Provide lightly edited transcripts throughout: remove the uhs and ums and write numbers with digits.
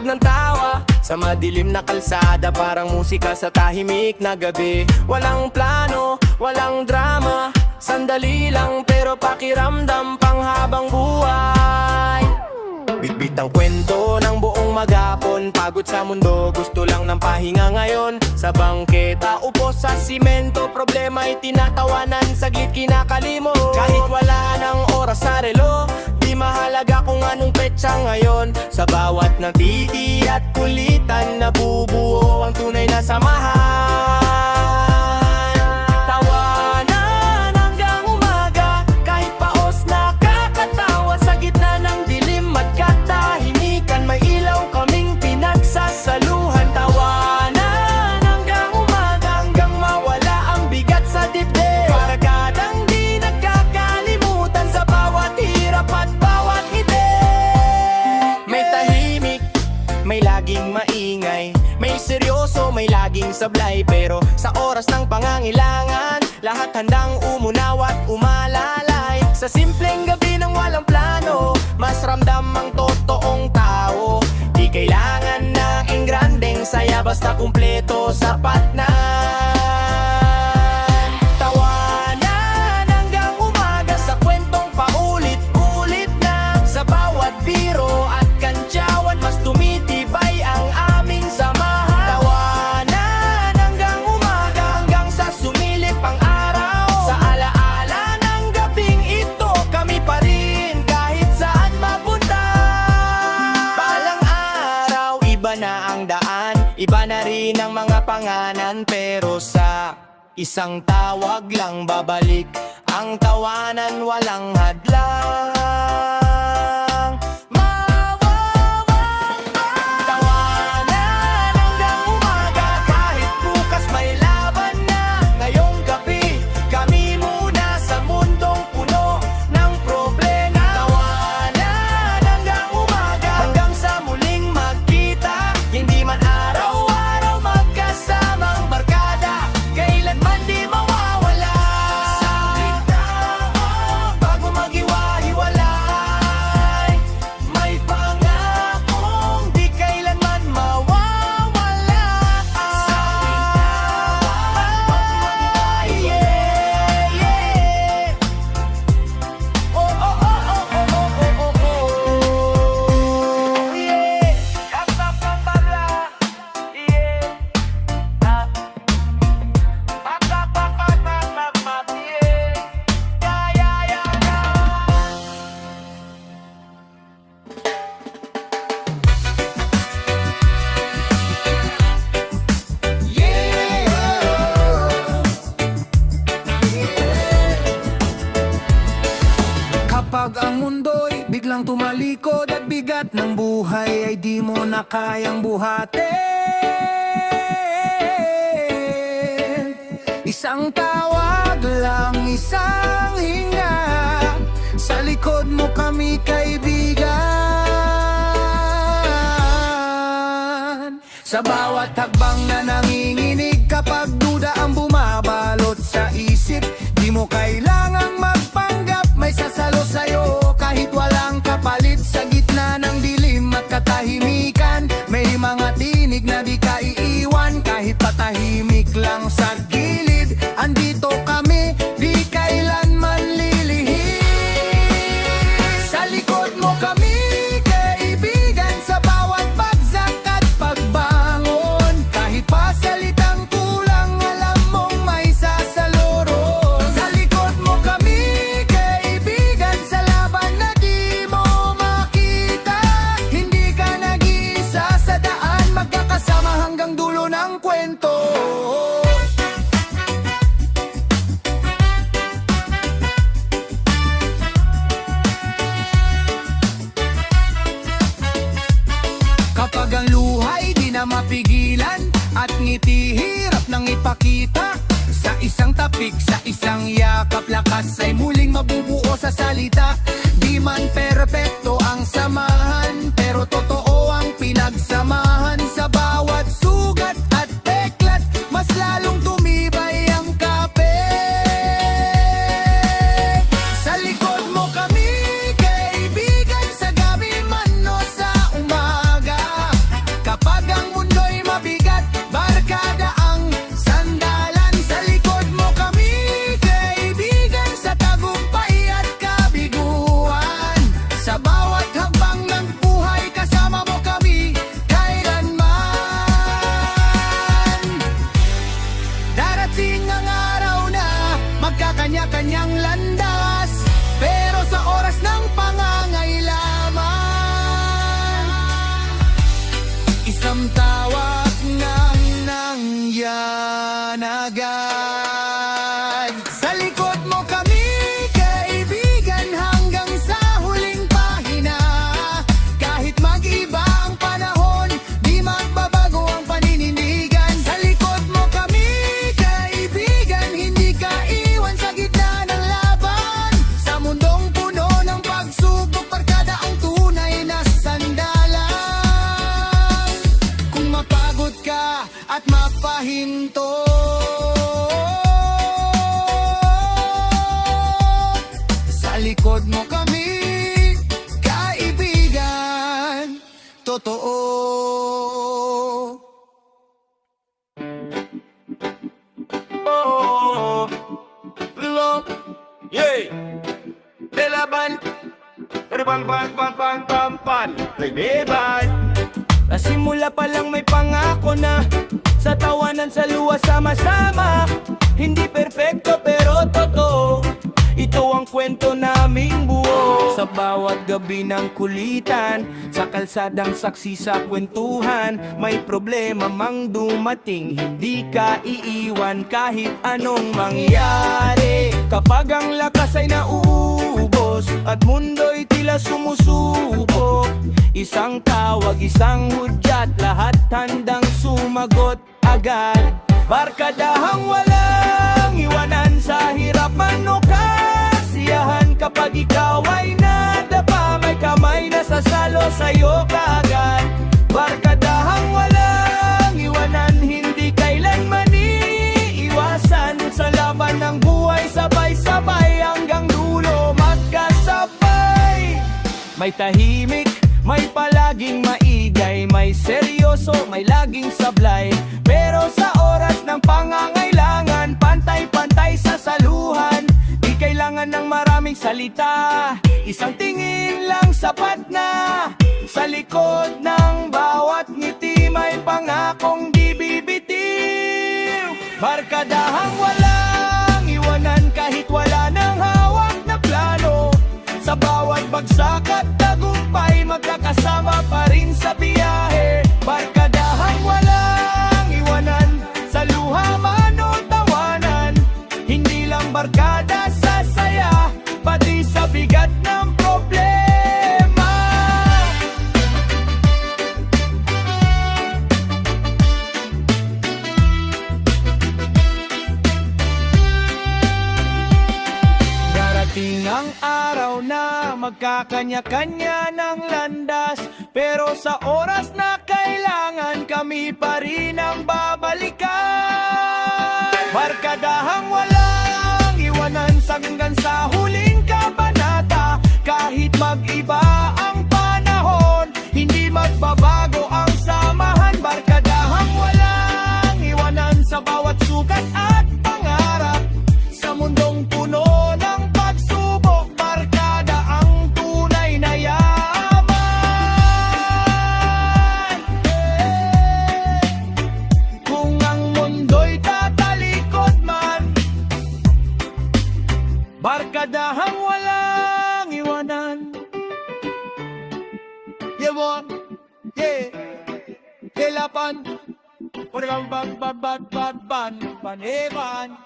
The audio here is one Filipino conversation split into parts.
ng tawa sa madilim na kalsada, parang musika sa tahimik na gabi. Walang plano, walang drama, sandali lang pero pakiramdam panghabang buhay. Bitbit ang kwento ng buong maghapon, pagod sa mundo, gusto lang ng pahinga ngayon. Sa bangketa, upo sa simento, problema'y tinatawanan, saglit kinakalimot. Kahit wala ng oras sa relo, di mahalaga kung anong petsa ngayon. Sa bawat natiti at kulitan, nabubuo ang tunay na samahan. Tawanan hanggang umaga, kahit paos nakakatawa. Sa gitna ng dilim at katahimikan, may ilaw kaming pinagsasaluhan. Tawanan hanggang umaga, hanggang mawala ang bigat sa dibdib. Barkadang di nagkakalimutan sa bawat hirap at bawat ngiti. May tahimik, may laging maingay, may seryoso, may laging sablay. Pero sa oras ng pangangailangan, lahat handang umunaw at umalalay. Sa simpleng gabi ng walang plano, mas ramdam ang totoong tao. Di kailangan ng engrandeng saya, basta kumpleto, sapat na. Tawanan hanggang umaga sa kwentong paulit-ulit na. Sa bawat biro at kantyawan, mas tumitibay ang aming samahan. Tawanan hanggang umaga, hanggang sa sumilip ang araw. Sa alaala ng gabing ito, kami pa rin kahit saan mapunta. Balang araw, iba na ang daan, iba na rin ang mga panganan. Pero sa isang tawag lang babalik ang tawanan, walang hadlang. Tawanan hanggang umaga, kahit bukas may laban na. Ngayong gabi, kami muna sa mundong puno ng problema. Tawanan hanggang umaga, hanggang sa muling magkita. Hindi man araw-araw magkasamang barkada, kailanman di mawawala. Saglit tao, bago maghiwa-hiwalay, may pangakong di kailanman mawawala. Yeah, yeah. Oh, oh, oh, oh, oh, oh, oh, oh, oh. Yeah. Kapapapala. Yeah. Pakapapapapapap. Yeah. Yeah, yeah, yeah, Kapag ang mundo'y biglang tumalikod at bigat ng buhay ay di mo na kayang buhatin, isang tawag lang, isang hinga, sa likod mo kami kaibigan. Sa bawat hakbang na nanginginig, kapag duda ang bumabalot sa isip, di mo kailangang magpanggap, may sasalo sa'yo kahit walang kapalit. Sa gitna ng dilim at katahimikan, may mga tinig na di ka iiwan. Kahit patahimik lang sa gilid, andito kami, di kailanman lilihis. Sa likod mo kami kaibigan, sa bawat bagsak at pagbangon. Kahit pa salitang kulang, alam mong may sasaluron. Sa likod mo kami kaibigan, sa laban na di mo makita. Hindi ka nag-iisa sa daan, magkakasama hanggang dulo ng kwento. Kapag ang luhay di na mapigilan at ngiti hirap nang ipakita, sa isang tapik, sa isang yakap, lakas ay muling mabubuo sa salita. Di man perpekto ang samahan, pero totoo ang pinagsamahan. Sa bawat sugat at teklat, mas lalong tumibay ang kapit. Sa likod mo kami kaibigan, sa gabi man o sa umaga. kanya-kanyang landas, pero sa oras ng pangangailangan, isang tawag ng nangyan agad. Sa likod mo kami, kaibigan, hanggang sa huling pahina. Kahit mag-iba ang panahon, di magbabago ang paninindigan. Sa likod mo kami, kaibigan, hindi ka iwan sa gitna ng laban. Sa mundong puno ng pagsubok, barkada ang tunay na sandalan. Kung mapagod ka at mapahinto, sa likod mo kami, kaibigan, totoo. Oh, love, yeah. Delaban, pan. Beban. Nasimula pa lang may pangako na sa tawanan, sa luwa, sama-sama. Hindi perfecto pero totoo, ito ang kwento naming buo. Sa bawat gabi ng kulitan, sa kalsadang saksi sa kwentuhan, may problema mang dumating, hindi ka iiwan kahit anong mangyari. Kapag ang lakas ay nauubos at mundo'y tila sumusuko, isang tawag, isang hudyat, lahat handang sumagot agad. Barkadahang walang iwanan sa hirap man o kasiyahan. Kapag ikaw ay nadapa, may kamay na sasalo sa'yo kaagad. Barkadahang walang iwanan, hindi kailanman iiwasan. Sa laban ng buhay, sabay-sabay hanggang dulo magkasabay. May tahimik, may palaging maigay, may seryoso, may laging sablay. Pero sa oras ng pangangailangan, pantay-pantay sa saluhan. Di kailangan ng maraming salita, isang tingin lang sapat na. Sa likod ng bawat ngiti, may pangakong di bibitiw. Barkadahang walang iwanan kahit wala nang hawak na plano. Sa bawat bagsak at tagumpay, magkakasama pa rin sa biyahe. Barkadahang walang iwanan, sa luha man o tawanan. Hindi lang barkada sa saya, pati sa bigat ng problema. Darating ang araw na magkakanya-kanya ng landas, pero sa oras na kailangan, kami pa rin ang babalikan. Barkadahang walang iwanan hanggang sa huling kabanata. Kahit mag-iba ang panahon, hindi magbabago ang samahan. Barkadahang walang iwanan sa bawat sugat at pangarap. Sa mundong puno ng pagsubok, barkada ang tunay na yaman. Kung ang mundo'y tatalikod man, barkadahang walang iwanan. Yewon, yeah, helapan, paneban.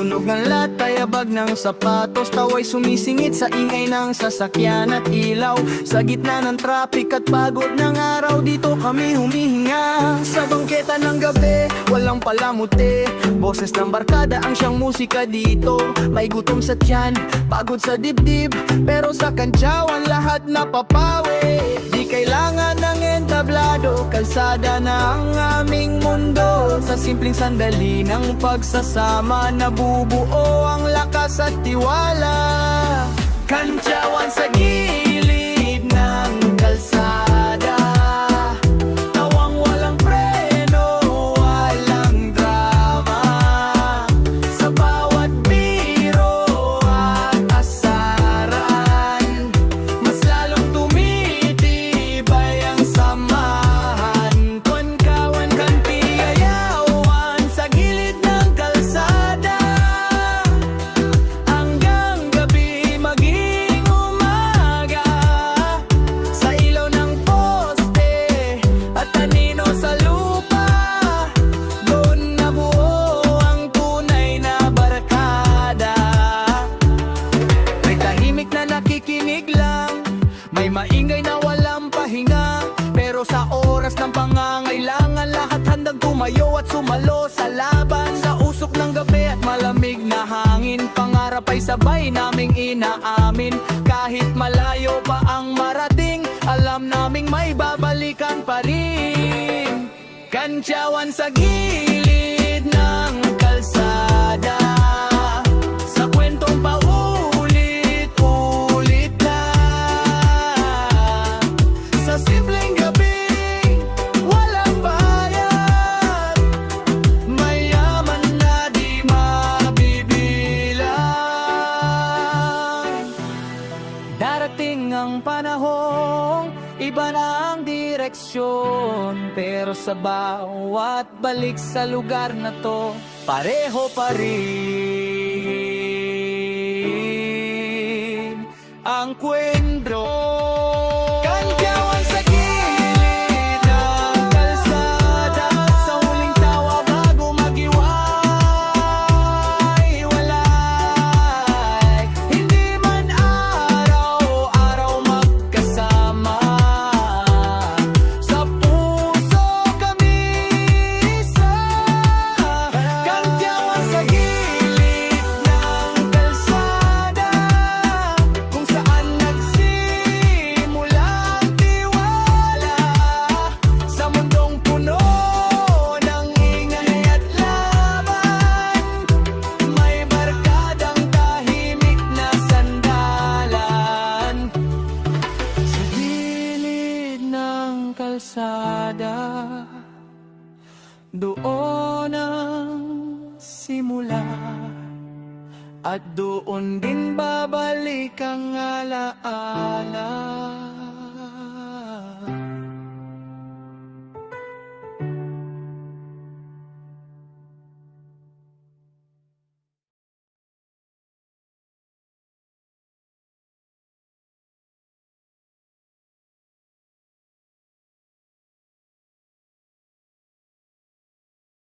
Tunog ng latay, abag ng sapatos, tawa'y sumisingit sa ingay ng sasakyan at ilaw. Sa gitna ng traffic at pagod ng araw, dito kami humihinga. Sa bangketa ng gabi, walang palamuti, boses ng barkada ang siyang musika dito. May gutom sa tiyan, pagod sa dibdib, pero sa kantsawan lahat napapawi. Di kailangan ng entablado, kalsada na ang aming mundo. Sa simpleng sandali ng pagsasama, nabubuo ang lakas at tiwala. Kantsawan sa gilid ng kalsada, tawang walang preno, walang drama. Sa bawat biro at asaran, mas Maingay na walang pahinga, pero sa oras ng pangangailangan lahat handang tumayo at sumalo sa laban. Sa usok ng gabi at malamig na hangin, pangarap ay sabay naming inaamin. Kahit malayo pa ang marating, alam naming may babalikan pa rin. Kantyawan sa gilid ng kalsada, sa kwentong paulit-ulit na, sa simpleng gabing walang bayad, mayaman na di mabibilang. Darating ang panahong iba na ang direksyon, pero sa bawat balik sa lugar na to, pareho pa rin ang kwento. Kantyawan sa gilid ng kalsada, sa huling tawa bago mag-iwalay. Hindi man araw-araw magkasama, sa puso kami isa. Kantyawan sa gilid ng kalsada, kung saan nagsimula ang tiwala. Sa mundong puno ng ingay at laban, may barkadang tahimik na sandalan. Sa gilid ng kalsada, doon ang simula, at doon din babalik ang alaala.